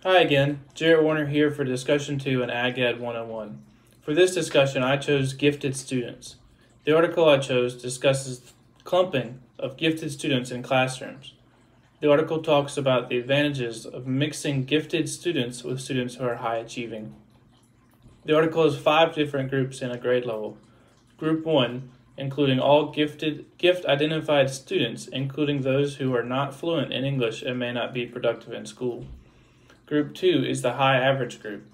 Hi again, Jarrett Warner here for Discussion 2 in Ag Ed 101. For this discussion, I chose gifted students. The article I chose discusses clumping of gifted students in classrooms. The article talks about the advantages of mixing gifted students with students who are high achieving. The article has 5 different groups in a grade level. Group 1, including all gift-identified students, including those who are not fluent in English and may not be productive in school. Group 2 is the high average group,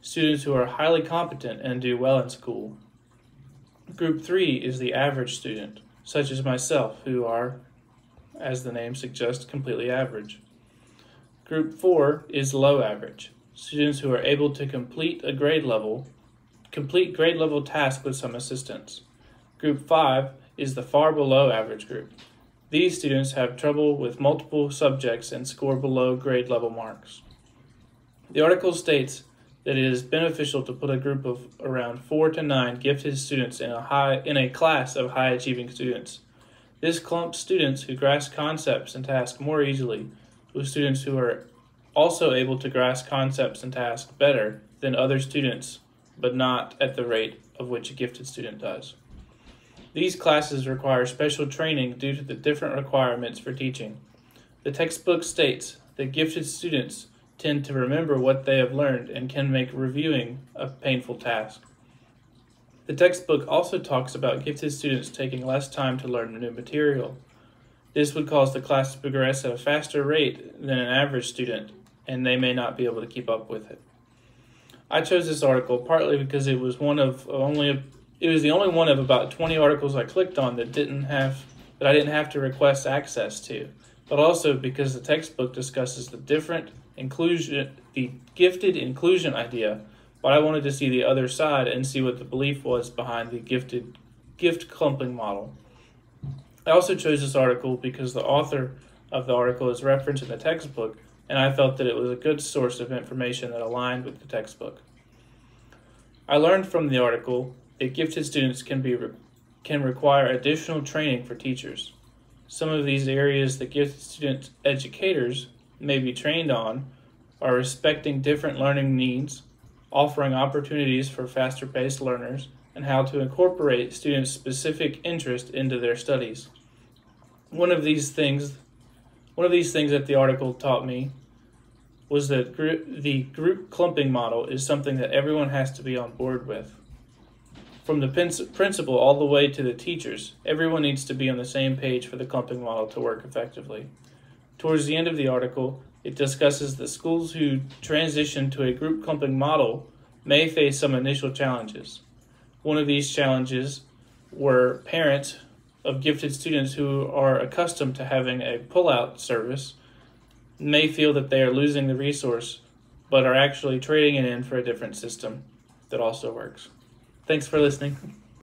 students who are highly competent and do well in school. Group 3 is the average student, such as myself, who are, as the name suggests, completely average. Group 4 is low average, students who are able to complete grade level tasks with some assistance. Group 5 is the far below average group. These students have trouble with multiple subjects and score below grade level marks. The article states that it is beneficial to put a group of around 4 to 9 gifted students in a class of high-achieving students. This clumps students who grasp concepts and tasks more easily with students who are also able to grasp concepts and tasks better than other students, but not at the rate of which a gifted student does. These classes require special training due to the different requirements for teaching. The textbook states that gifted students tend to remember what they have learned and can make reviewing a painful task. The textbook also talks about gifted students taking less time to learn new material. This would cause the class to progress at a faster rate than an average student, and they may not be able to keep up with it. I chose this article partly because it was the only one of about 20 articles I clicked on that I didn't have to request access to, but also because the textbook discusses the gifted inclusion idea, but I wanted to see the other side and see what the belief was behind the gift clumping model. I also chose this article because the author of the article is referenced in the textbook, and I felt that it was a good source of information that aligned with the textbook. I learned from the article that gifted students can require additional training for teachers. Some of these areas that gifted student educators may be trained on are respecting different learning needs, offering opportunities for faster-paced learners, and how to incorporate students' specific interest into their studies. One of these things that the article taught me was that the group clumping model is something that everyone has to be on board with. From the principal all the way to the teachers, everyone needs to be on the same page for the clumping model to work effectively. Towards the end of the article, it discusses that schools who transition to a group clumping model may face some initial challenges. One of these challenges were parents of gifted students who are accustomed to having a pull-out service may feel that they are losing the resource, but are actually trading it in for a different system that also works. Thanks for listening.